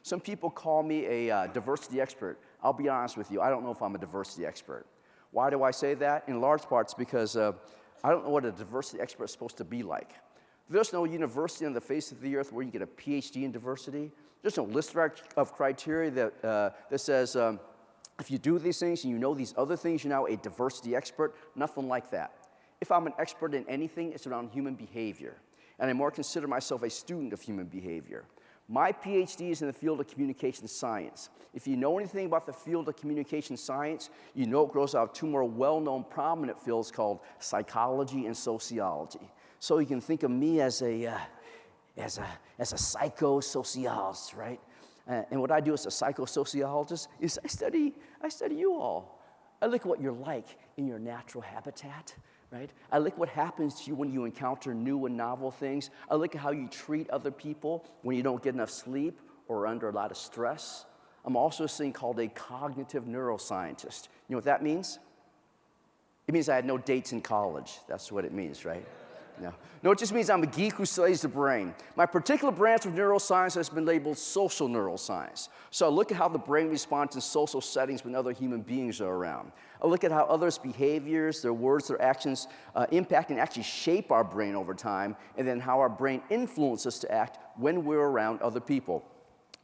Some people call me a diversity expert. I'll be honest with you, I don't know if I'm a diversity expert. Why do I say that? In large parts because I don't know what a diversity expert is supposed to be like. There's no university on the face of the earth where you get a PhD in diversity. There's no list of criteria that says if you do these things and you know these other things, you're now a diversity expert. Nothing like that. If I'm an expert in anything, it's around human behavior. And I more consider myself a student of human behavior. My PhD is in the field of communication science. If you know anything about the field of communication science, you know it grows out of two more well-known prominent fields called psychology and sociology. So you can think of me as a psychosociologist, right? And what I do as a psychosociologist is I study you all. I look at what you're like in your natural habitat, right? I look at what happens to you when you encounter new and novel things. I look at how you treat other people when you don't get enough sleep or under a lot of stress. I'm also this thing called a cognitive neuroscientist. You know what that means? It means I had no dates in college. That's what it means, right? No, it just means I'm a geek who studies the brain. My particular branch of neuroscience has been labeled social neuroscience. So I look at how the brain responds in social settings when other human beings are around. I look at how others' behaviors, their words, their actions impact and actually shape our brain over time, and then how our brain influences us to act when we're around other people.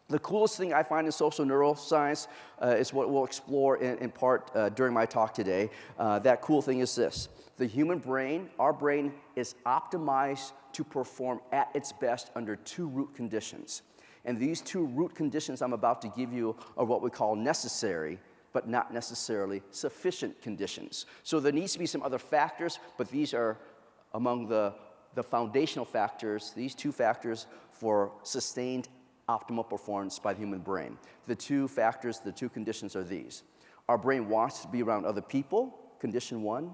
The coolest thing I find in social neuroscience is what we'll explore in part during my talk today. That cool thing is this. The human brain, our brain, is optimized to perform at its best under two root conditions. And these two root conditions I'm about to give you are what we call necessary, but not necessarily sufficient conditions. So there needs to be some other factors, but these are among the foundational factors, these two factors for sustained optimal performance by the human brain. The two factors, the two conditions are these. Our brain wants to be around other people, condition one,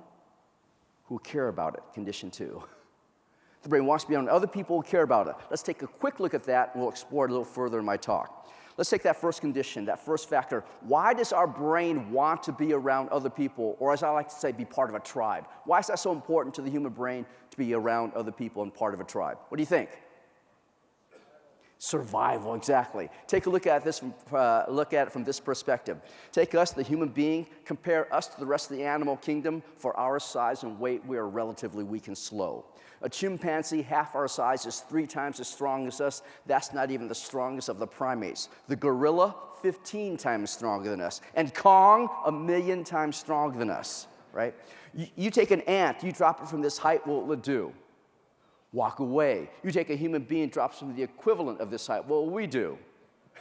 who care about it, condition two. The brain wants to be around other people who care about it. Let's take a quick look at that, and we'll explore it a little further in my talk. Let's take that first condition, that first factor. Why does our brain want to be around other people, or as I like to say, be part of a tribe? Why is that so important to the human brain to be around other people and part of a tribe? What do you think? Survival, exactly. Take a look at this from this perspective. Take us, the human being, compare us to the rest of the animal kingdom. For our size and weight, we are relatively weak and slow. A chimpanzee, half our size, is 3 times as strong as us. That's not even the strongest of the primates. The gorilla, 15 times stronger than us. And Kong, 1,000,000 times stronger than us, right? You take an ant, you drop it from this height, what will it do? Walk away. You take a human being, drops from the equivalent of this height. What will we do?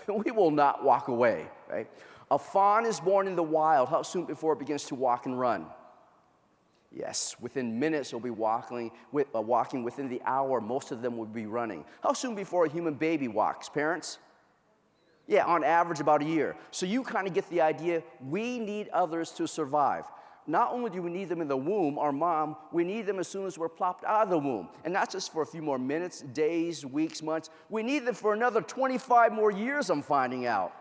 We will not walk away, right? A fawn is born in the wild. How soon before it begins to walk and run? Yes, within minutes it'll be walking within the hour. Most of them will be running. How soon before a human baby walks, parents? Yeah, on average about a year. So you kind of get the idea. We need others to survive. Not only do we need them in the womb, our mom, we need them as soon as we're plopped out of the womb. And not just for a few more minutes, days, weeks, months. We need them for another 25 more years, I'm finding out.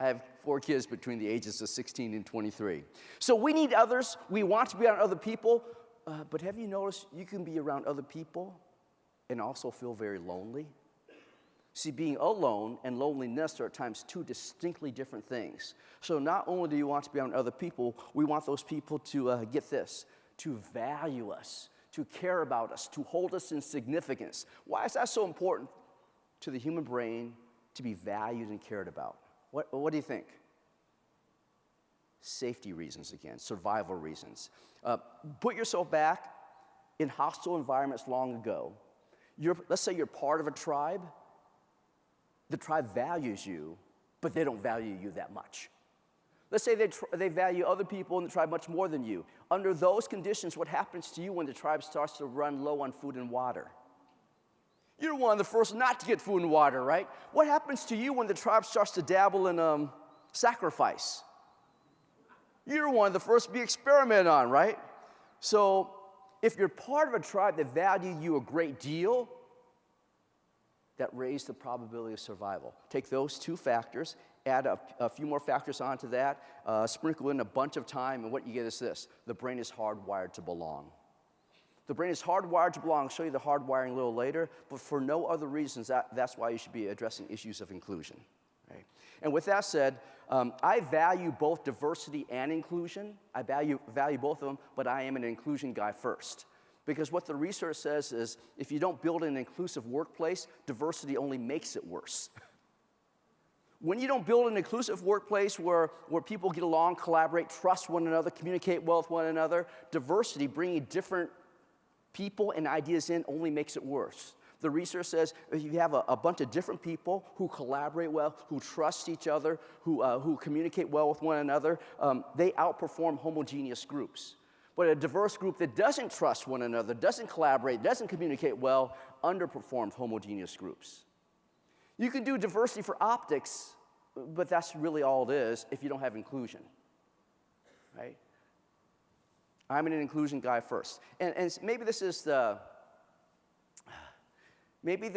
I have 4 kids between the ages of 16 and 23. So we need others. We want to be around other people. But have you noticed you can be around other people and also feel very lonely? See, being alone and loneliness are at times two distinctly different things. So not only do you want to be around other people, we want those people to, get this, to value us, to care about us, to hold us in significance. Why is that so important to the human brain to be valued and cared about? What do you think? Safety reasons again, survival reasons. Put yourself back in hostile environments long ago. Let's say you're part of a tribe. The tribe values you, but they don't value you that much. Let's say they value other people in the tribe much more than you. Under those conditions, what happens to you when the tribe starts to run low on food and water? You're one of the first not to get food and water, right? What happens to you when the tribe starts to dabble in sacrifice? You're one of the first to be experimented on, right? So if you're part of a tribe that value you a great deal, that raise the probability of survival. Take those two factors, add a few more factors onto that, sprinkle in a bunch of time, and what you get is this. The brain is hardwired to belong. The brain is hardwired to belong. I'll show you the hardwiring a little later, but for no other reasons, that's why you should be addressing issues of inclusion. Right? And with that said, I value both diversity and inclusion. I value both of them, but I am an inclusion guy first. Because what the research says is if you don't build an inclusive workplace, diversity only makes it worse. When you don't build an inclusive workplace where people get along, collaborate, trust one another, communicate well with one another, diversity, bringing different people and ideas in, only makes it worse. The research says if you have a bunch of different people who collaborate well, who trust each other, who communicate well with one another, they outperform homogeneous groups. But a diverse group that doesn't trust one another, doesn't collaborate, doesn't communicate well, underperforms homogeneous groups. You can do diversity for optics, but that's really all it is if you don't have inclusion, right? I'm an inclusion guy first. And maybe this is the, let me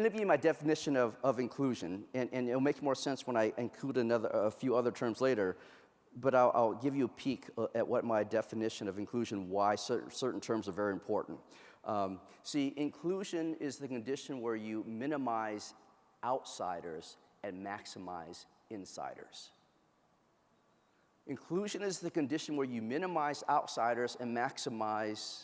give you my definition of inclusion, and it'll make more sense when I include a few other terms later, but I'll give you a peek at what my definition of inclusion, why certain terms are very important. See, inclusion is the condition where you minimize outsiders and maximize insiders. Inclusion is the condition where you minimize outsiders and maximize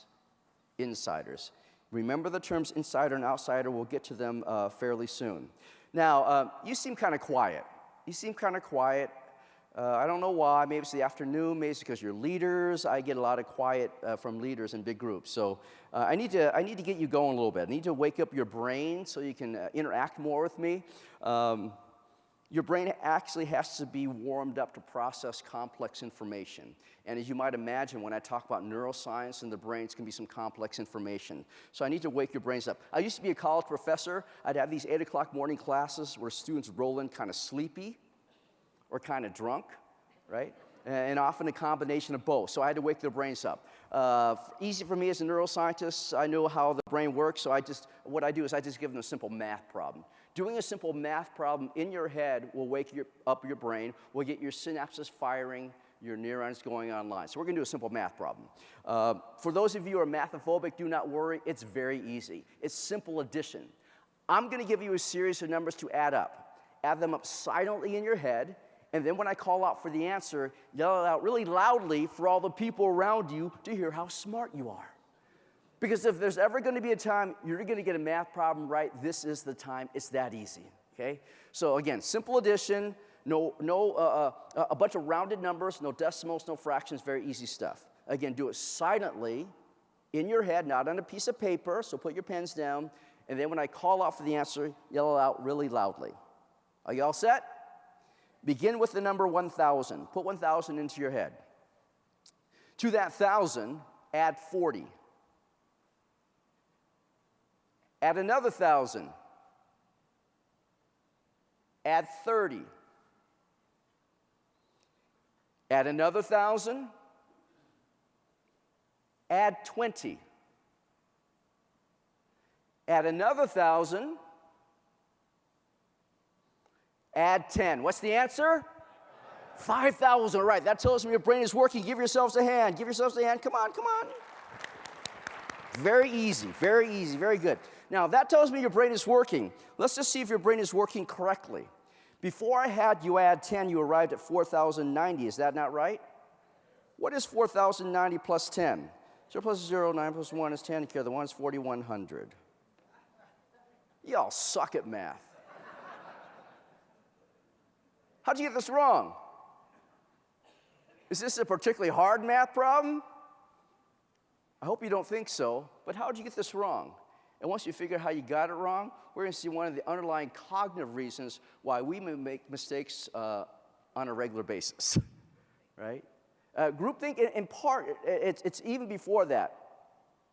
insiders. Remember the terms insider and outsider. We'll get to them fairly soon. Now, you seem kind of quiet. I don't know why. Maybe it's the afternoon. Maybe it's because you're leaders. I get a lot of quiet from leaders in big groups. So I need to get you going a little bit. I need to wake up your brain so you can interact more with me. Your brain actually has to be warmed up to process complex information. And as you might imagine, when I talk about neuroscience and the brain, it's going to be some complex information. So I need to wake your brains up. I used to be a college professor. I'd have these 8 o'clock morning classes where students roll in kind of sleepy or kind of drunk, right? And often a combination of both. So I had to wake their brains up. Easy for me as a neuroscientist. I know how the brain works, so what I do is I just give them a simple math problem. Doing a simple math problem in your head will wake up your brain, will get your synapses firing, your neurons going online. So we're going to do a simple math problem. For those of you who are mathophobic, do not worry. It's very easy. It's simple addition. I'm going to give you a series of numbers to add up. Add them up silently in your head, and then when I call out for the answer, yell it out really loudly for all the people around you to hear how smart you are. Because if there's ever going to be a time you're going to get a math problem right, this is the time. It's that easy, okay? So again, simple addition, a bunch of rounded numbers, no decimals, no fractions, very easy stuff. Again, do it silently in your head, not on a piece of paper, so put your pens down, and then when I call out for the answer, yell it out really loudly. Are you all set? Begin with the number 1,000. Put 1,000 into your head. To that 1,000, add 40. Add another 1,000. Add 30. Add another 1,000. Add 20. Add another 1,000. Add 10. What's the answer? 5,000. All right, that tells me your brain is working. Give yourselves a hand. Give yourselves a hand. Come on, come on. Very easy, very good. Now, that tells me your brain is working. Let's just see if your brain is working correctly. Before I had you add 10, you arrived at 4,090. Is that not right? What is 4,090 plus 10? 0 plus 0, 9 plus 1 is 10. The 1 is 4,100. Y'all suck at math. How'd you get this wrong? Is this a particularly hard math problem? I hope you don't think so, but how'd you get this wrong? And once you figure out how you got it wrong, we're going to see one of the underlying cognitive reasons why we may make mistakes on a regular basis, right? Groupthink, in part, it's even before that,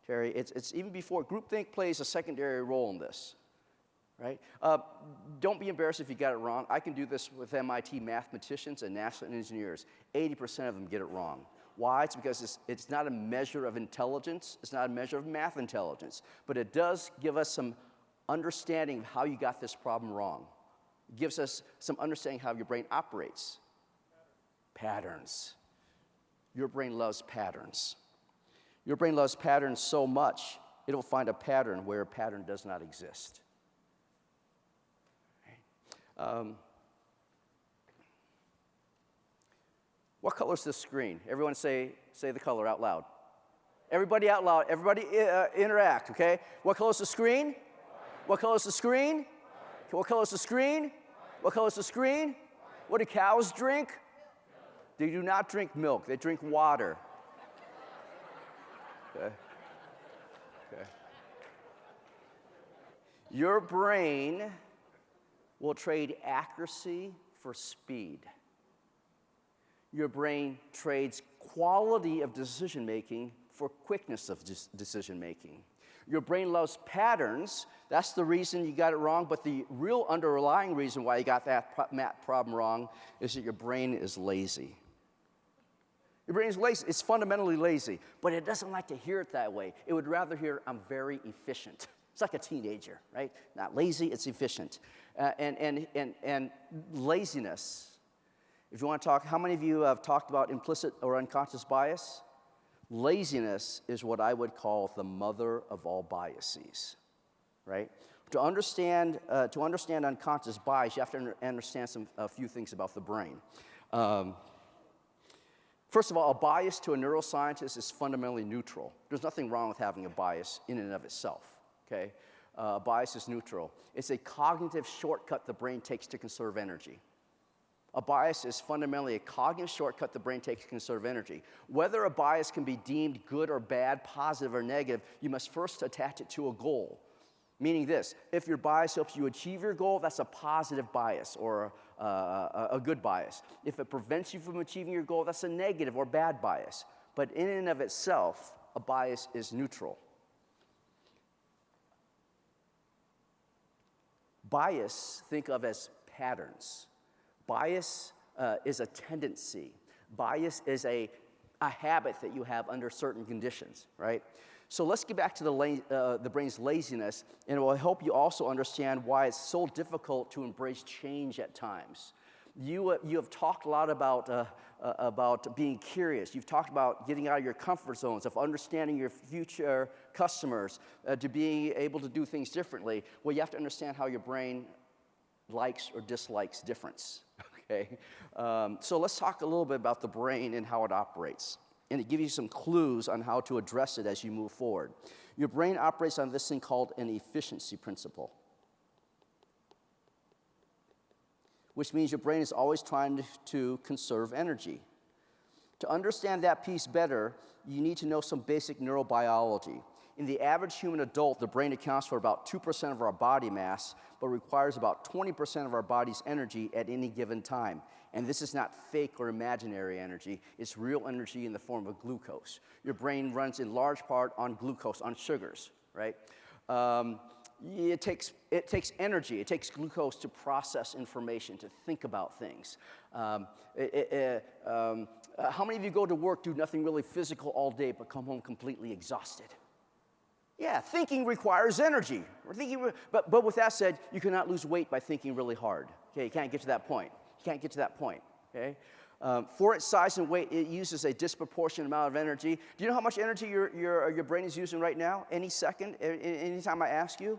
Terry. It's even before. Groupthink plays a secondary role in this, right? Don't be embarrassed if you got it wrong. I can do this with MIT mathematicians and NASA engineers. 80% of them get it wrong. Why? It's because it's not a measure of intelligence. It's not a measure of math intelligence. But it does give us some understanding of how you got this problem wrong. It gives us some understanding how your brain operates. Patterns. Your brain loves patterns. Your brain loves patterns so much, it'll find a pattern where a pattern does not exist. What color is this screen? Everyone say the color out loud. Everybody out loud. Everybody interact, okay? What color is the screen? What color is the screen? What color is the screen? What color is the screen? What do cows drink? They do not drink milk. They drink water. Okay. Your brain will trade accuracy for speed. Your brain trades quality of decision-making for quickness of decision-making. Your brain loves patterns. That's the reason you got it wrong, but the real underlying reason why you got that math problem wrong is that your brain is lazy. Your brain is lazy. It's fundamentally lazy, but it doesn't like to hear it that way. It would rather hear, I'm very efficient. It's like a teenager, right? Not lazy, it's efficient. And laziness, if you want to talk, how many of you have talked about implicit or unconscious bias? Laziness is what I would call the mother of all biases, right? To understand unconscious bias, you have to understand a few things about the brain. First of all, a bias to a neuroscientist is fundamentally neutral. There's nothing wrong with having a bias in and of itself, okay? Bias is neutral. It's a cognitive shortcut the brain takes to conserve energy. A bias is fundamentally a cognitive shortcut the brain takes to conserve energy. Whether a bias can be deemed good or bad, positive or negative, you must first attach it to a goal. Meaning this, if your bias helps you achieve your goal, that's a positive bias or a good bias. If it prevents you from achieving your goal, that's a negative or bad bias. But in and of itself, a bias is neutral. Bias, think of as patterns. Bias is a tendency. Bias is a habit that you have under certain conditions, right? So let's get back to the brain's laziness, and it will help you also understand why it's so difficult to embrace change at times. You have talked a lot about being curious. You've talked about getting out of your comfort zones, of understanding your future customers, to being able to do things differently. Well, you have to understand how your brain likes or dislikes difference, okay? So let's talk a little bit about the brain and how it operates, and to give you some clues on how to address it as you move forward. Your brain operates on this thing called an efficiency principle, which means your brain is always trying to conserve energy. To understand that piece better, you need to know some basic neurobiology. In the average human adult, the brain accounts for about 2% of our body mass, but requires about 20% of our body's energy at any given time. And this is not fake or imaginary energy, it's real energy in the form of glucose. Your brain runs in large part on glucose, on sugars, right? It takes energy, it takes glucose to process information, to think about things. How many of you go to work, do nothing really physical all day, but come home completely exhausted? Yeah, thinking requires energy. But with that said, you cannot lose weight by thinking really hard. Okay, you can't get to that point. Okay? For its size and weight, it uses a disproportionate amount of energy. Do you know how much energy your brain is using right now? Any second, anytime I ask you?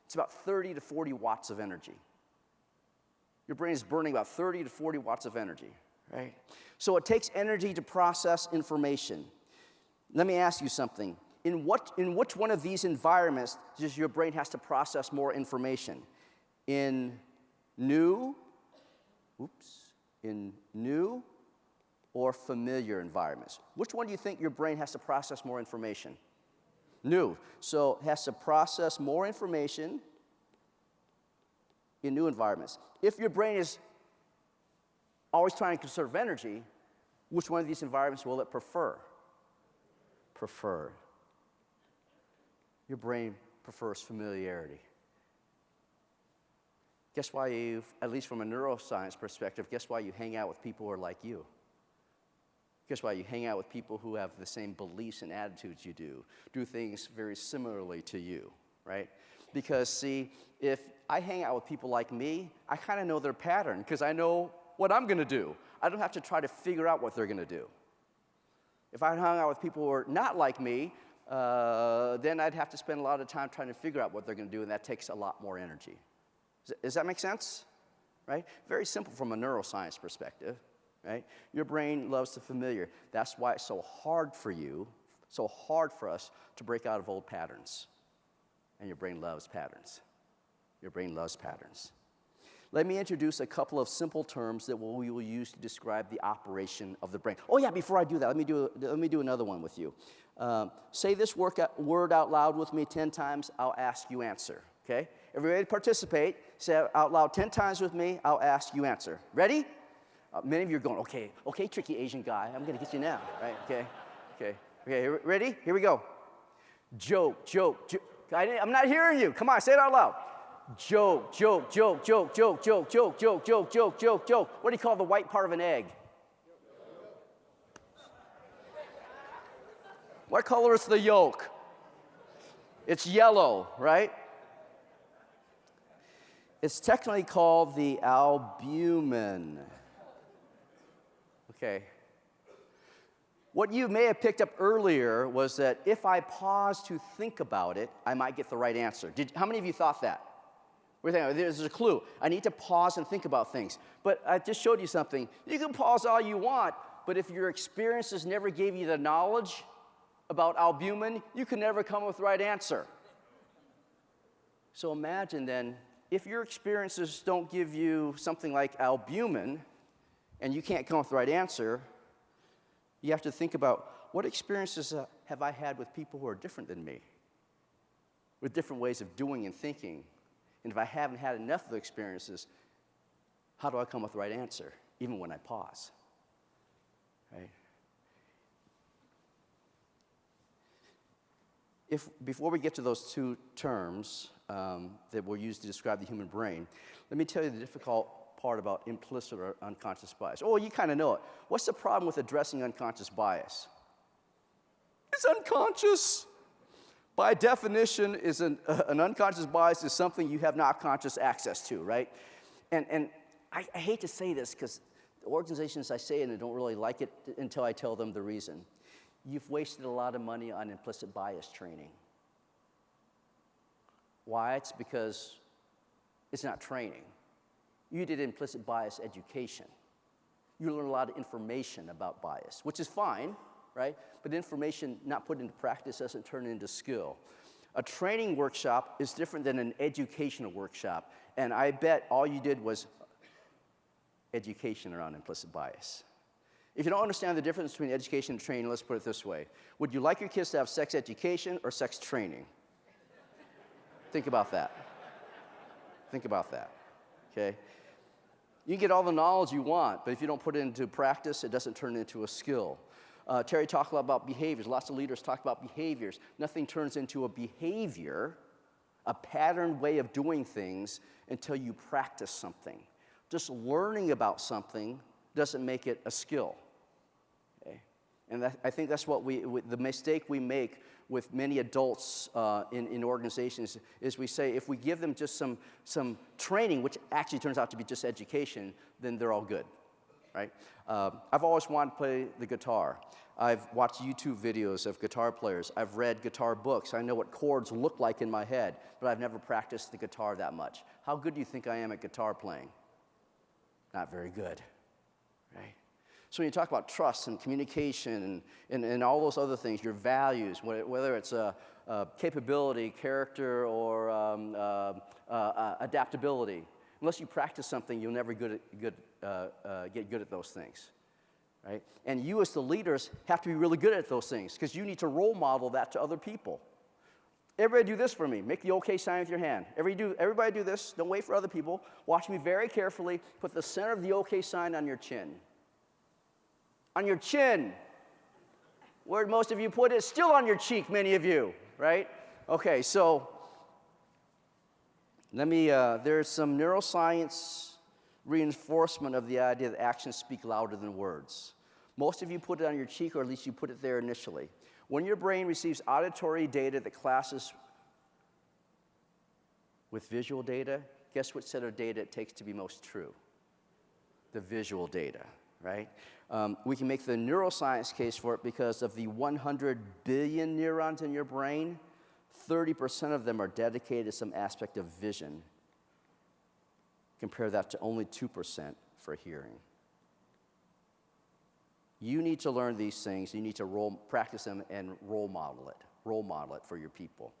It's about 30 to 40 watts of energy. Your brain is burning about 30 to 40 watts of energy, right? So it takes energy to process information. Let me ask you something. In which one of these environments does your brain has to process more information? In new or familiar environments? Which one do you think your brain has to process more information? New. So it has to process more information in new environments. If your brain is always trying to conserve energy, which one of these environments will it prefer? Your brain prefers familiarity. Guess why at least from a neuroscience perspective, guess why you hang out with people who are like you? Guess why you hang out with people who have the same beliefs and attitudes you do things very similarly to you, right? Because see, if I hang out with people like me, I kind of know their pattern because I know what I'm going to do. I don't have to try to figure out what they're going to do. If I hung out with people who are not like me, then I'd have to spend a lot of time trying to figure out what they're going to do, and that takes a lot more energy. Does that make sense? Right? Very simple from a neuroscience perspective, right? Your brain loves the familiar. That's why it's so hard for you, so hard for us to break out of old patterns. And your brain loves patterns. Your brain loves patterns. Let me introduce a couple of simple terms that we will use to describe the operation of the brain. Oh yeah, before I do that, let me do another one with you. Say this word out loud with me 10 times, I'll ask you answer, okay? Everybody participate. Say it out loud 10 times with me, I'll ask you answer. Ready? Many of you are going, okay, tricky Asian guy, I'm gonna get you now, right? Okay, ready? Here we go. Joke. I'm not hearing you. Come on, say it out loud. Joke. What do you call the white part of an egg? What color is the yolk? It's yellow, right? It's technically called the albumin. Okay. What you may have picked up earlier was that if I pause to think about it, I might get the right answer. How many of you thought that? There's a clue. I need to pause and think about things. But I just showed you something. You can pause all you want, but if your experiences never gave you the knowledge about albumin, you can never come up with the right answer. So imagine then, if your experiences don't give you something like albumin, and you can't come up with the right answer, you have to think about what experiences have I had with people who are different than me, with different ways of doing and thinking. And if I haven't had enough of the experiences, how do I come up with the right answer, even when I pause? Right? Before we get to those two terms that we'll use to describe the human brain, let me tell you the difficult part about implicit or unconscious bias. Oh, you kind of know it. What's the problem with addressing unconscious bias? It's unconscious. By definition, an unconscious bias is something you have not conscious access to, right? And I hate to say this because the organizations I say it and don't really like it until I tell them the reason. You've wasted a lot of money on implicit bias training. Why? It's because it's not training. You did implicit bias education. You learn a lot of information about bias, which is fine, right? But information not put into practice doesn't turn into skill. A training workshop is different than an educational workshop. And I bet all you did was education around implicit bias. If you don't understand the difference between education and training, let's put it this way. Would you like your kids to have sex education or sex training? Think about that. Think about that, okay? You can get all the knowledge you want, but if you don't put it into practice, it doesn't turn into a skill. Terry talked a lot about behaviors. Lots of leaders talk about behaviors. Nothing turns into a behavior, a patterned way of doing things, until you practice something. Just learning about something doesn't make it a skill. Okay? And I think that's what the mistake we make with many adults in organizations is we say if we give them just some training, which actually turns out to be just education, then they're all good, right? I've always wanted to play the guitar. I've watched YouTube videos of guitar players. I've read guitar books. I know what chords look like in my head, but I've never practiced the guitar that much. How good do you think I am at guitar playing? Not very good, right? So when you talk about trust and communication and all those other things, your values, whether it's capability, character, or adaptability, unless you practice something, you'll never get good at those things, right? And you as the leaders have to be really good at those things because you need to role model that to other people. Everybody do this for me. Make the okay sign with your hand. Everybody do this. Don't wait for other people. Watch me very carefully. Put the center of the okay sign on your chin. On your chin. Where most of you put it, still on your cheek, many of you, right? Okay, so there's some neuroscience reinforcement of the idea that actions speak louder than words. Most of you put it on your cheek, or at least you put it there initially. When your brain receives auditory data that clashes with visual data, guess what set of data it takes to be most true? The visual data, right? We can make the neuroscience case for it because of the 100 billion neurons in your brain, 30% of them are dedicated to some aspect of vision. Compare that to only 2% for hearing. You need to learn these things. You need to practice them and role model it for your people.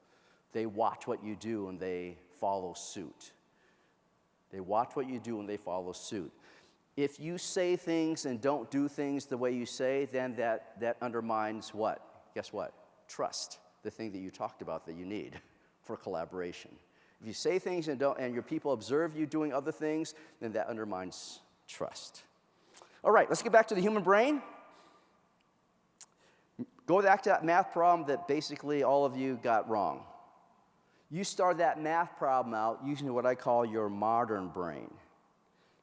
They watch what you do and they follow suit. They watch what you do and they follow suit. If you say things and don't do things the way you say, then that undermines what? Guess what? Trust, the thing that you talked about that you need for collaboration. If you say things and your people observe you doing other things, then that undermines trust. All right, let's get back to the human brain. Go back to that math problem that basically all of you got wrong. You started that math problem out using what I call your modern brain.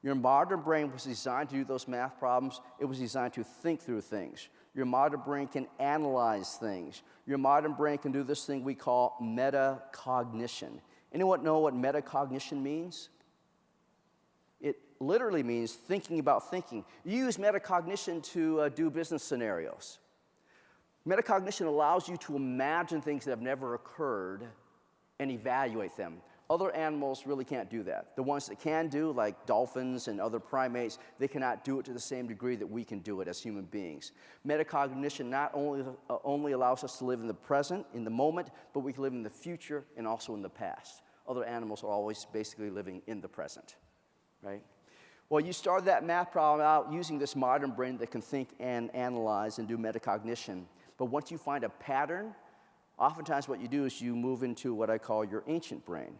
Your modern brain was designed to do those math problems. It was designed to think through things. Your modern brain can analyze things. Your modern brain can do this thing we call metacognition. Anyone know what metacognition means? It literally means thinking about thinking. You use metacognition to do business scenarios. Metacognition allows you to imagine things that have never occurred and evaluate them. Other animals really can't do that. The ones that can do, like dolphins and other primates, they cannot do it to the same degree that we can do it as human beings. Metacognition not only allows us to live in the present, in the moment, but we can live in the future and also in the past. Other animals are always basically living in the present, right? Well, you started that math problem out using this modern brain that can think and analyze and do metacognition. But once you find a pattern, oftentimes what you do is you move into what I call your ancient brain.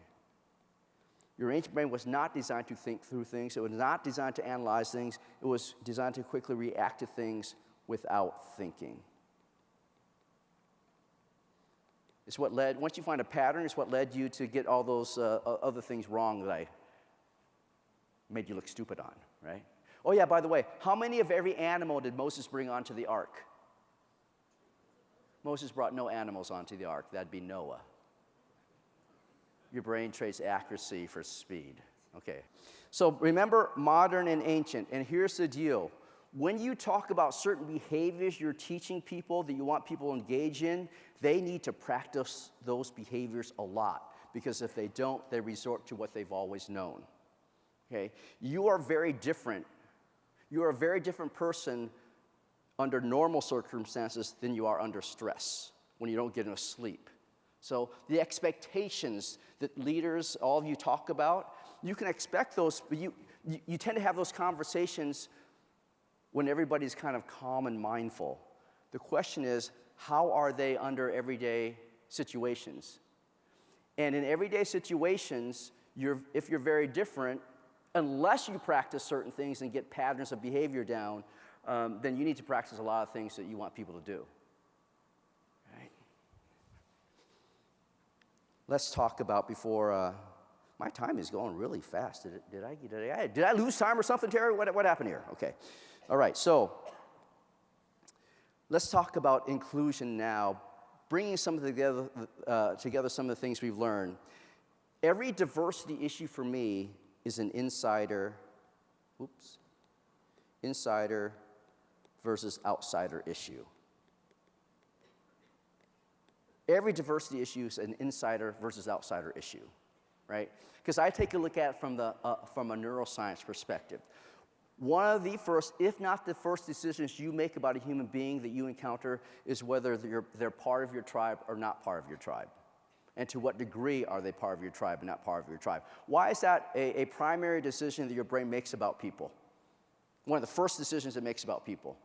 Your ancient brain was not designed to think through things. It was not designed to analyze things. It was designed to quickly react to things without thinking. It's what led, once you find a pattern, it's what led you to get all those other things wrong that I made you look stupid on, right? Oh yeah, by the way, how many of every animal did Moses bring onto the ark? Moses brought no animals onto the ark. That'd be Noah. Your brain trades accuracy for speed. Okay. So remember modern and ancient. And here's the deal. When you talk about certain behaviors you're teaching people that you want people to engage in, they need to practice those behaviors a lot. Because if they don't, they resort to what they've always known. Okay? You are very different. You are a very different person under normal circumstances than you are under stress, when you don't get enough sleep. So the expectations that leaders, all of you talk about, you can expect those, but you tend to have those conversations when everybody's kind of calm and mindful. The question is, how are they under everyday situations? And in everyday situations, if you're very different, unless you practice certain things and get patterns of behavior down, then you need to practice a lot of things that you want people to do. Right? Let's talk about before, my time is going really fast. Did I lose time or something, Terry? What happened here? Okay. All right, so let's talk about inclusion now, bringing together some of the things we've learned. Every diversity issue for me is an insider versus outsider issue. Every diversity issue is an insider versus outsider issue, right? Because I take a look at it from a neuroscience perspective. One of the first, if not the first decisions you make about a human being that you encounter is whether they're part of your tribe or not part of your tribe. And to what degree are they part of your tribe and not part of your tribe? Why is that a primary decision that your brain makes about people? One of the first decisions it makes about people.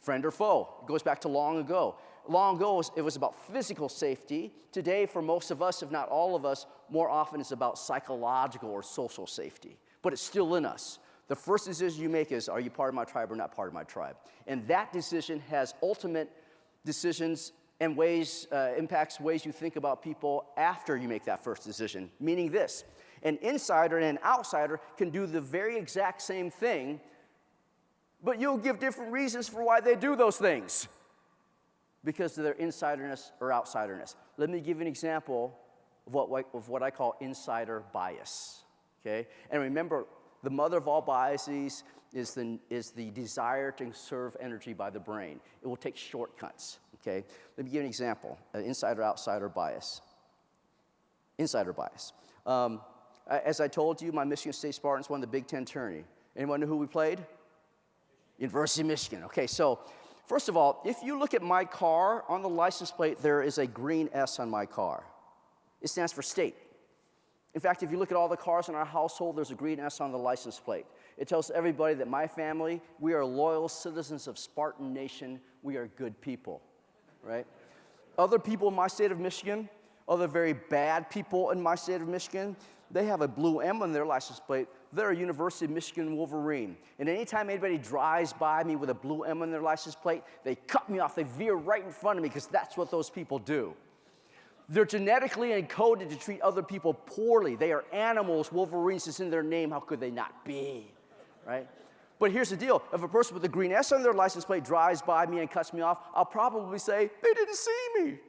Friend or foe. It goes back to long ago. Long ago, it was about physical safety. Today, for most of us, if not all of us, more often it's about psychological or social safety. But it's still in us. The first decision you make is, are you part of my tribe or not part of my tribe? And that decision has ultimate decisions and impacts ways you think about people after you make that first decision. Meaning this, an insider and an outsider can do the very exact same thing, but you'll give different reasons for why they do those things because of their insiderness or outsiderness. Let me give you an example of what I call insider bias, okay? And remember, the mother of all biases is the desire to conserve energy by the brain. It will take shortcuts, okay? Let me give you an example, insider-outsider bias. Insider bias. As I told you, my Michigan State Spartans won the Big Ten tourney. Anyone know who we played? University of Michigan. Okay, so first of all, if you look at my car, on the license plate, there is a green S on my car. It stands for state. In fact, if you look at all the cars in our household, there's a green S on the license plate. It tells everybody that my family, we are loyal citizens of Spartan Nation. We are good people, right? Other people in my state of Michigan, other very bad people in my state of Michigan, they have a blue M on their license plate. They're a University of Michigan Wolverine. And anytime anybody drives by me with a blue M on their license plate, they cut me off. They veer right in front of me because that's what those people do. They're genetically encoded to treat other people poorly. They are animals. Wolverines is in their name. How could they not be, right? But here's the deal. If a person with a green S on their license plate drives by me and cuts me off, I'll probably say, they didn't see me.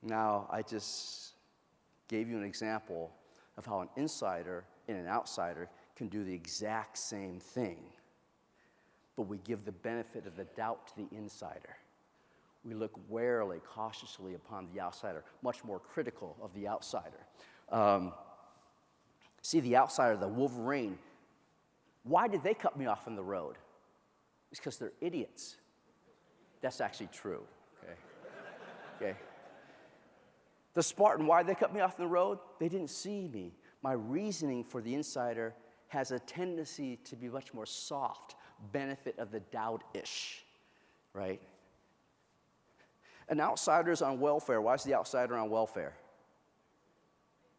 Now, I just gave you an example of how an insider and an outsider can do the exact same thing. But we give the benefit of the doubt to the insider. We look warily, cautiously upon the outsider, much more critical of the outsider. See, the outsider, the Wolverine, why did they cut me off on the road? It's because they're idiots. That's actually true, okay? The Spartan, why did they cut me off on the road? They didn't see me. My reasoning for the insider has a tendency to be much more soft, benefit of the doubt-ish, right? An outsider's on welfare. Why is the outsider on welfare?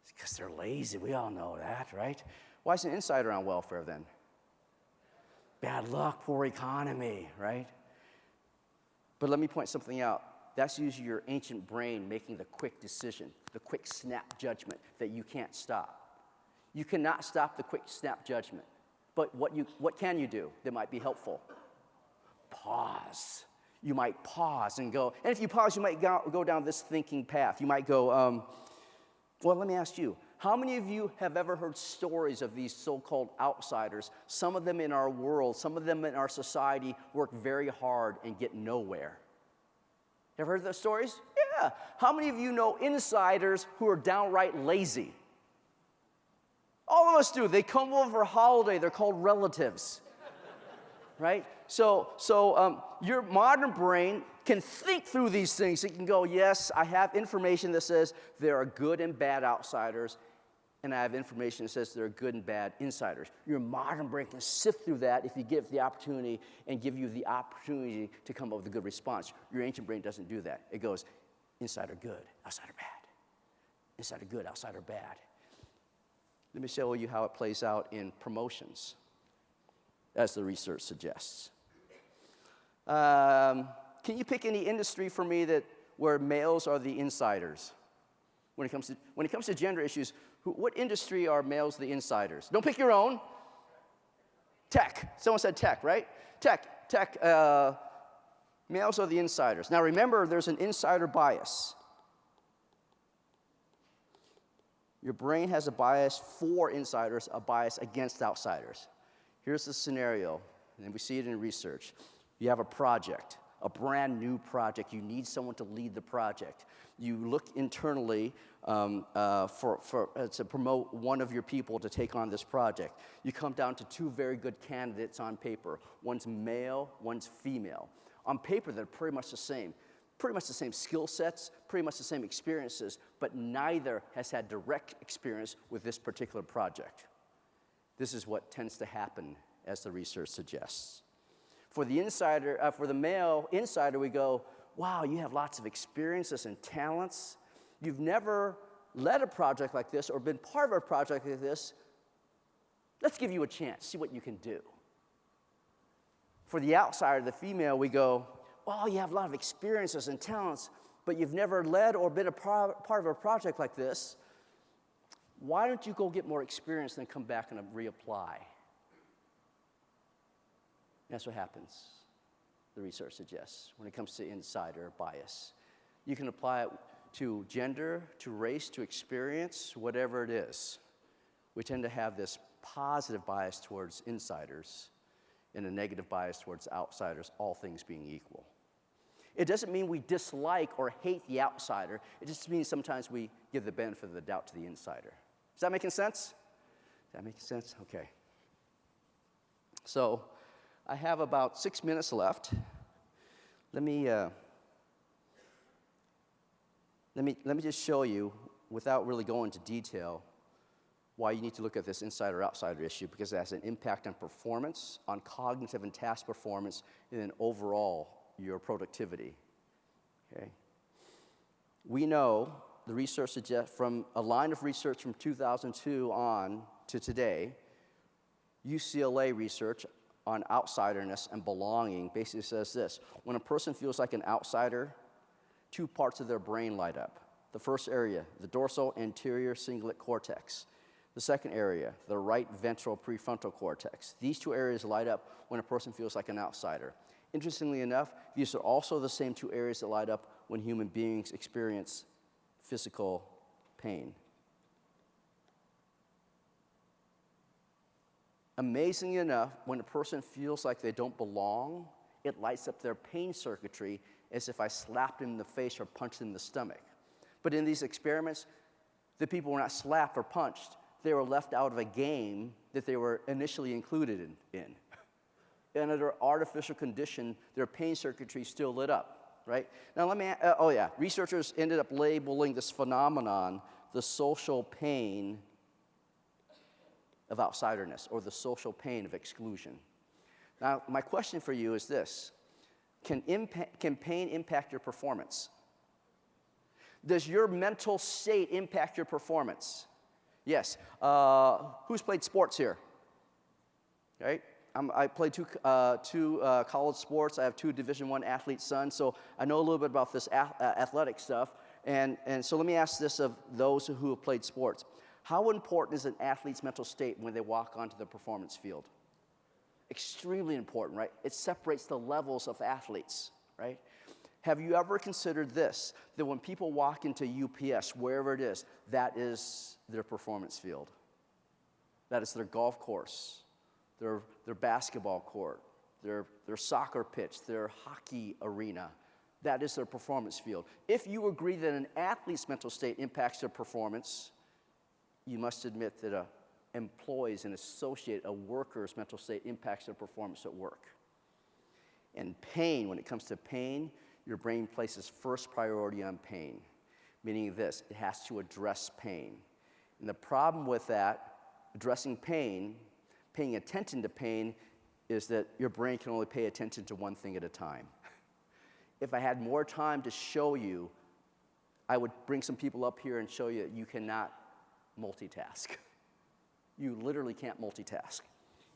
It's because they're lazy. We all know that, right? Why is an insider on welfare then? Bad luck, poor economy, right? But let me point something out. That's usually your ancient brain making the quick decision, the quick snap judgment that you can't stop. You cannot stop the quick snap judgment. But what can you do that might be helpful? Pause. You might pause and go, and if you pause, you might go down this thinking path. You might go, well, let me ask you, how many of you have ever heard stories of these so-called outsiders? Some of them in our world, some of them in our society work very hard and get nowhere. Ever heard those stories? Yeah. How many of you know insiders who are downright lazy? All of us do. They come over for a holiday. They're called relatives, right? So your modern brain can think through these things. It can go, yes, I have information that says there are good and bad outsiders, and I have information that says there are good and bad insiders. Your modern brain can sift through that if you give it the opportunity and give you the opportunity to come up with a good response. Your ancient brain doesn't do that. It goes, insider good, outsider bad. Insider good, outsider bad. Let me show you how it plays out in promotions, as the research suggests. Can you pick any industry for me where males are the insiders? When it comes to gender issues, what industry are males the insiders? Don't pick your own. Tech. Someone said tech, right? Tech. Males are the insiders. Now remember, there's an insider bias. Your brain has a bias for insiders, a bias against outsiders. Here's the scenario, and we see it in research. You have a project, a brand new project. You need someone to lead the project. You look internally to promote one of your people to take on this project. You come down to two very good candidates on paper. One's male, one's female. On paper, they're pretty much the same. Pretty much the same skill sets, pretty much the same experiences, but neither has had direct experience with this particular project. This is what tends to happen, as the research suggests. For the male insider, we go, wow, you have lots of experiences and talents. You've never led a project like this or been part of a project like this. Let's give you a chance, see what you can do. For the outsider, the female, we go, well, you have a lot of experiences and talents, but you've never led or been a part of a project like this. Why don't you go get more experience and come back and reapply? That's what happens, the research suggests, when it comes to insider bias. You can apply it to gender, to race, to experience, whatever it is. we tend to have this positive bias towards insiders and a negative bias towards outsiders, all things being equal. It doesn't mean we dislike or hate the outsider. It just means sometimes we give the benefit of the doubt to the insider. Is that making sense? Is that making sense? Okay. So I have about 6 minutes left. Let me just show you, without really going into detail, why you need to look at this insider-outsider issue, because it has an impact on performance, on cognitive and task performance, and then overall your productivity. Okay. We know the research suggests, from a line of research from 2002 on to today, UCLA research on outsiderness and belonging basically says this: when a person feels like an outsider, 2 parts of their brain light up. The first area, the dorsal anterior cingulate cortex. The second area, the right ventral prefrontal cortex. These 2 areas light up when a person feels like an outsider. Interestingly enough, these are also the same 2 areas that light up when human beings experience physical pain. Amazingly enough, when a person feels like they don't belong, it lights up their pain circuitry as if I slapped them in the face or punched them in the stomach. But in these experiments, the people were not slapped or punched. They were left out of a game that they were initially included in. And under artificial condition, their pain circuitry still lit up, right? Now researchers ended up labeling this phenomenon the social pain of outsiderness, or the social pain of exclusion. Now, my question for you is this: can pain impact your performance? Does your mental state impact your performance? Yes. Who's played sports here? Right? I played two college sports. I have 2 Division I athlete sons, so I know a little bit about this athletic stuff. And so let me ask this of those who have played sports. How important is an athlete's mental state when they walk onto the performance field? Extremely important, right? It separates the levels of athletes, right? Have you ever considered this, that when people walk into UPS, wherever it is, that is their performance field? That is their golf course, their basketball court, their soccer pitch, their hockey arena. That is their performance field. If you agree that an athlete's mental state impacts their performance, you must admit that an employee's, an associate, a worker's mental state impacts their performance at work. And pain, when it comes to pain, your brain places first priority on pain, meaning this: it has to address pain. And the problem with that, addressing pain, paying attention to pain, is that your brain can only pay attention to one thing at a time. If I had more time to show you, I would bring some people up here and show you that you cannot multitask. You literally can't multitask.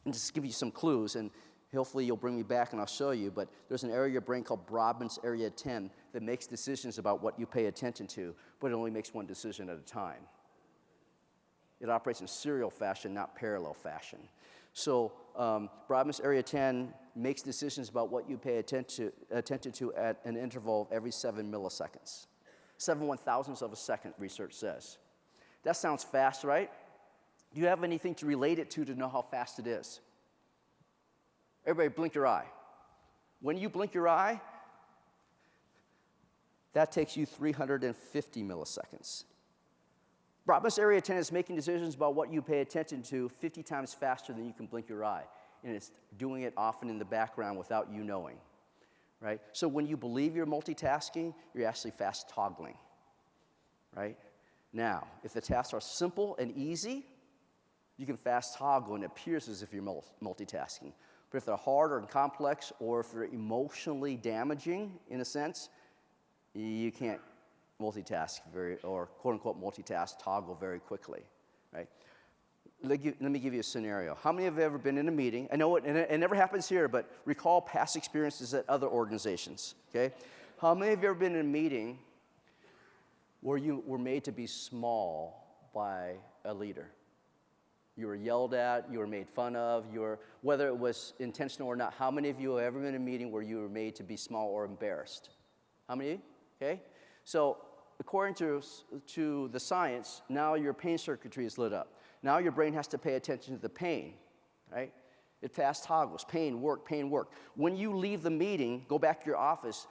And just give you some clues, and hopefully you'll bring me back and I'll show you, but there's an area of your brain called Robbins area 10 that makes decisions about what you pay attention to, but it only makes one decision at a time. It operates in serial fashion, not parallel fashion. So Robbins area 10 makes decisions about what you pay attention to at an interval of every 7 milliseconds. 7 1,000ths of a second, research says. That sounds fast, right? Do you have anything to relate it to know how fast it is? Everybody blink your eye. When you blink your eye, that takes you 350 milliseconds. Robbins area 10 is making decisions about what you pay attention to 50 times faster than you can blink your eye. And it's doing it often in the background without you knowing, right? So when you believe you're multitasking, you're actually fast toggling, right? Now, if the tasks are simple and easy, you can fast toggle and it appears as if you're multitasking. But if they're hard or complex, or if they're emotionally damaging, in a sense, you can't multitask or quote-unquote multitask, toggle very quickly, right? Let me give you a scenario. How many of you have ever been in a meeting? I know it never happens here, but recall past experiences at other organizations, okay? How many of you have ever been in a meeting where you were made to be small by a leader? You were yelled at, you were made fun of, whether it was intentional or not. How many of you have ever been in a meeting where you were made to be small or embarrassed? How many of you? Okay? So according to the science, now your pain circuitry is lit up. Now your brain has to pay attention to the pain, right? It fast toggles, pain, work, pain, work. When you leave the meeting, go back to your office,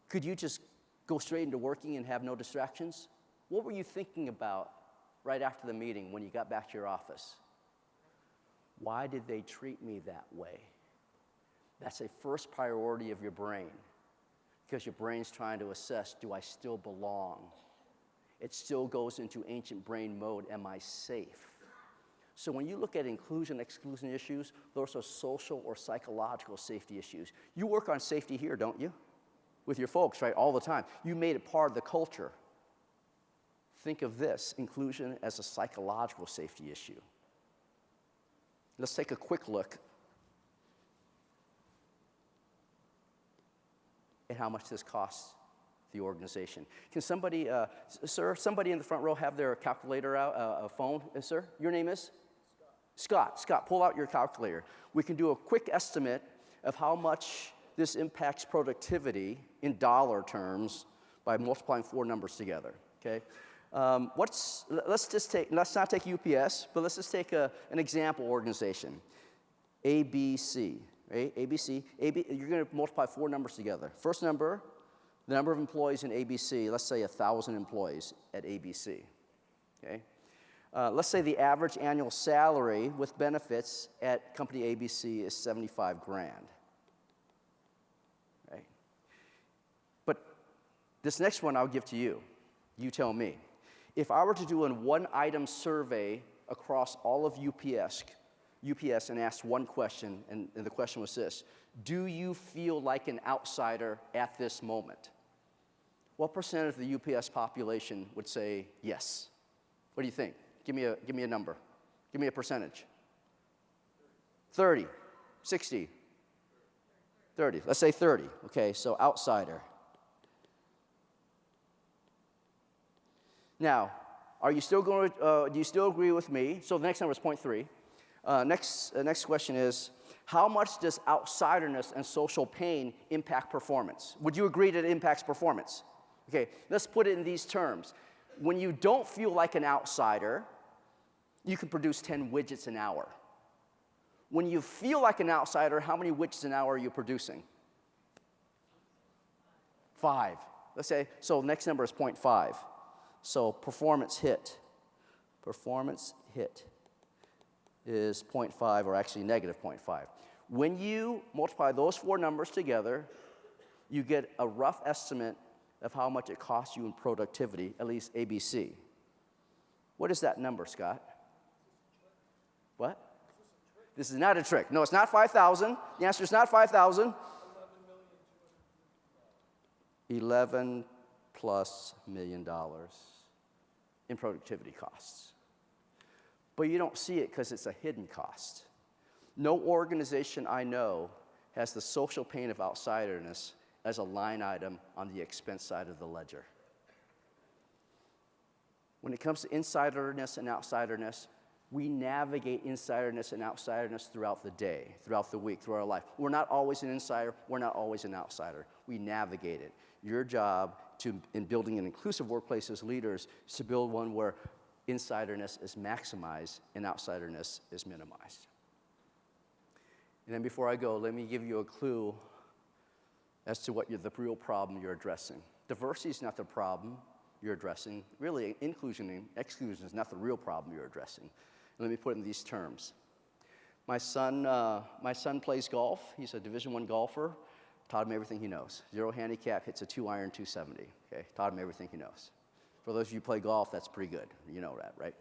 could you just go straight into working and have no distractions? What were you thinking about right after the meeting when you got back to your office? Why did they treat me that way? That's a first priority of your brain, because your brain's trying to assess, do I still belong? It still goes into ancient brain mode, am I safe? So when you look at inclusion, exclusion issues, those are social or psychological safety issues. You work on safety here, don't you? With your folks, right, all the time. You made it part of the culture. Think of this, inclusion as a psychological safety issue. Let's take a quick look at how much this costs the organization. Can somebody, sir, somebody in the front row have their calculator out, a phone? Sir, your name is? Scott. Scott, pull out your calculator. We can do a quick estimate of how much this impacts productivity in dollar terms by multiplying 4 numbers together, okay? Let's not take UPS, but let's just take an example organization. ABC, right? ABC, you're going to multiply 4 numbers together. First number, the number of employees in ABC, let's say 1,000 employees at ABC, okay? Let's say the average annual salary with benefits at company ABC is $75,000, right? But this next one I'll give to you. You tell me. If I were to do a one-item survey across all of UPS and ask one question, and the question was this: do you feel like an outsider at this moment? What percent of the UPS population would say yes? What do you think? Give me a number. Give me a percentage. 30, 60, 30. Let's say 30. Okay, so outsider. Now, are you still going to, do you still agree with me? So the next number is 0.3. Next question is, how much does outsiderness and social pain impact performance? Would you agree that it impacts performance? Okay, let's put it in these terms. When you don't feel like an outsider, you can produce 10 widgets an hour. When you feel like an outsider, how many widgets an hour are you producing? 5. Let's say, so next number is 0.5. So performance hit is 0.5, or actually negative 0.5. When you multiply those 4 numbers together, you get a rough estimate of how much it costs you in productivity, at least ABC. What is that number, Scott? What? This is not a trick. No, it's not 5,000. The answer is not 5,000. $11+ million in productivity costs. But you don't see it because it's a hidden cost. No organization I know has the social pain of outsiderness as a line item on the expense side of the ledger. When it comes to insiderness and outsiderness, we navigate insiderness and outsiderness throughout the day, throughout the week, through our life. We're not always an insider. We're not always an outsider. We navigate it. Your job in building an inclusive workplace as leaders is to build one where insiderness is maximized and outsiderness is minimized. And then before I go, let me give you a clue as to what the real problem you're addressing. Diversity is not the problem you're addressing. Really, inclusion and exclusion is not the real problem you're addressing. And let me put it in these terms. My son plays golf. He's a Division I golfer. Taught him everything he knows. 0 handicap, hits a 2-iron 270. Okay, taught him everything he knows. For those of you who play golf, that's pretty good. You know that, right?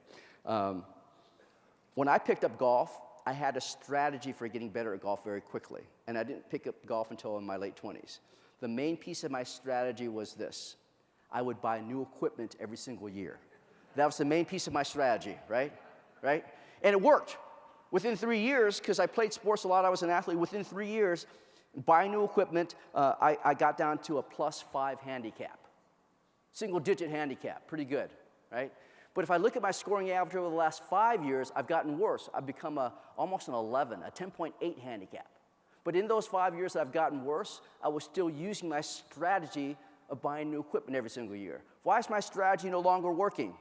When I picked up golf, I had a strategy for getting better at golf very quickly. And I didn't pick up golf until in my late 20s. The main piece of my strategy was this: I would buy new equipment every single year. That was the main piece of my strategy, right? Right? And it worked. Within 3 years, because I played sports a lot, I was an athlete, within 3 years, buying new equipment, I got down to a +5 handicap. Single-digit handicap, pretty good, right? But if I look at my scoring average over the last 5 years, I've gotten worse. I've become almost an 11, a 10.8 handicap. But in those 5 years that I've gotten worse, I was still using my strategy of buying new equipment every single year. Why is my strategy no longer working?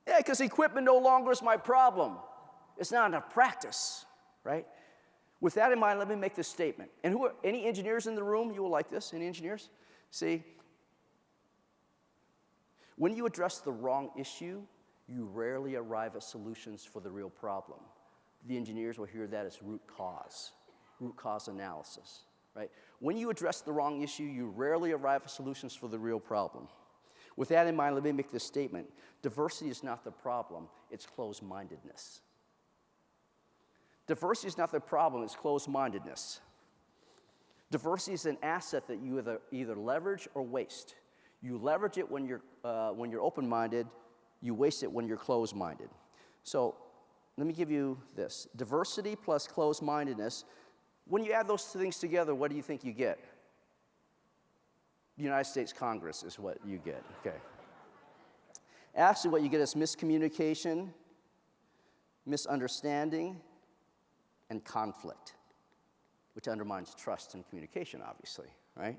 Yeah, because equipment no longer is my problem. It's not enough practice, right? With that in mind, let me make this statement. And any engineers in the room, you will like this, any engineers? See, when you address the wrong issue, you rarely arrive at solutions for the real problem. The engineers will hear that as root cause analysis, right? When you address the wrong issue, you rarely arrive at solutions for the real problem. With that in mind, let me make this statement. Diversity is not the problem, it's closed-mindedness. Diversity is not the problem, it's closed-mindedness. Diversity is an asset that you either leverage or waste. You leverage it when you're open-minded, you waste it when you're closed-minded. So let me give you this. Diversity plus closed-mindedness, when you add those two things together, what do you think you get? The United States Congress is what you get, okay. Actually, what you get is miscommunication, misunderstanding, and conflict, which undermines trust and communication, obviously, right?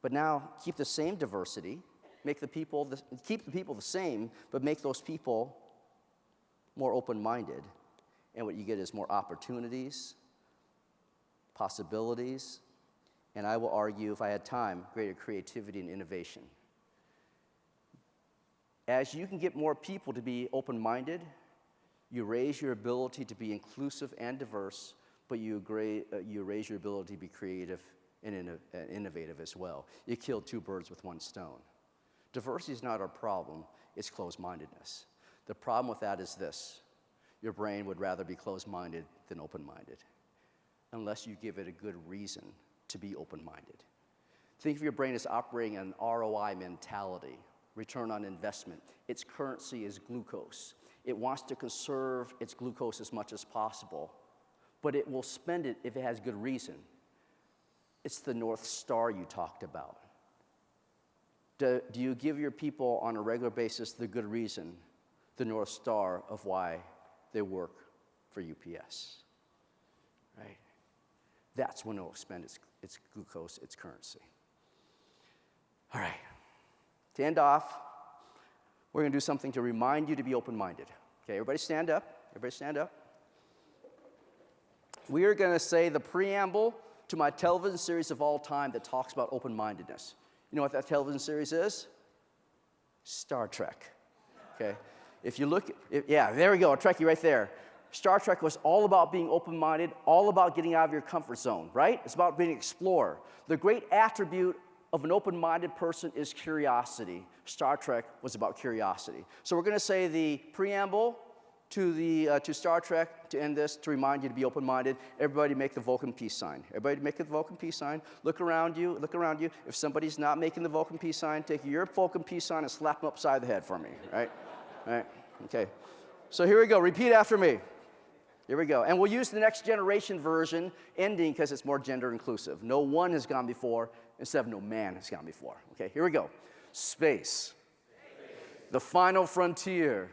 But now, keep the same diversity, keep the people the same, but make those people more open-minded, and what you get is more opportunities, possibilities, and I will argue, if I had time, greater creativity and innovation. As you can get more people to be open-minded, you raise your ability to be inclusive and diverse, but you raise your ability to be creative and innovative as well. You killed two birds with one stone. Diversity is not our problem, it's closed-mindedness. The problem with that is this: your brain would rather be closed-minded than open-minded, unless you give it a good reason to be open-minded. Think of your brain as operating an ROI mentality, return on investment. Its currency is glucose. It wants to conserve its glucose as much as possible, but it will spend it if it has good reason. It's the North Star you talked about. Do you give your people on a regular basis the good reason, the North Star of why they work for UPS, right? That's when it will spend its glucose, its currency. All right, to end off, we're going to do something to remind you to be open-minded. Okay, everybody stand up. Everybody stand up. We are going to say the preamble to my television series of all time that talks about open-mindedness. You know what that television series is? Star Trek. Okay, if you look, yeah, there we go, I'll track you right there. Star Trek was all about being open-minded, all about getting out of your comfort zone, right? It's about being an explorer. The great attribute of an open-minded person is curiosity. Star Trek was about curiosity. So we're going to say the preamble to Star Trek to end this, to remind you to be open-minded. Everybody make the Vulcan peace sign. Everybody make the Vulcan peace sign. Look around you. Look around you. If somebody's not making the Vulcan peace sign, take your Vulcan peace sign and slap them upside the head for me. Right? Right? Okay. So here we go. Repeat after me. Here we go. And we'll use the next generation version ending because it's more gender inclusive. No one has gone before instead of no man has gone before. Okay, here we go. Space. The final frontier.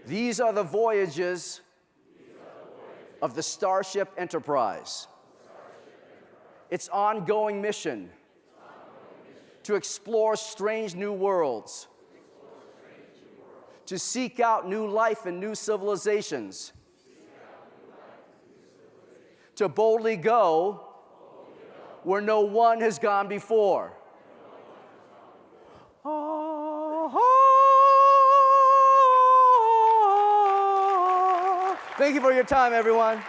These are the voyages of the Starship Enterprise. Its ongoing mission to explore strange new worlds, to seek out new life and new civilizations, to boldly go where no one has gone before. Thank you for your time, everyone.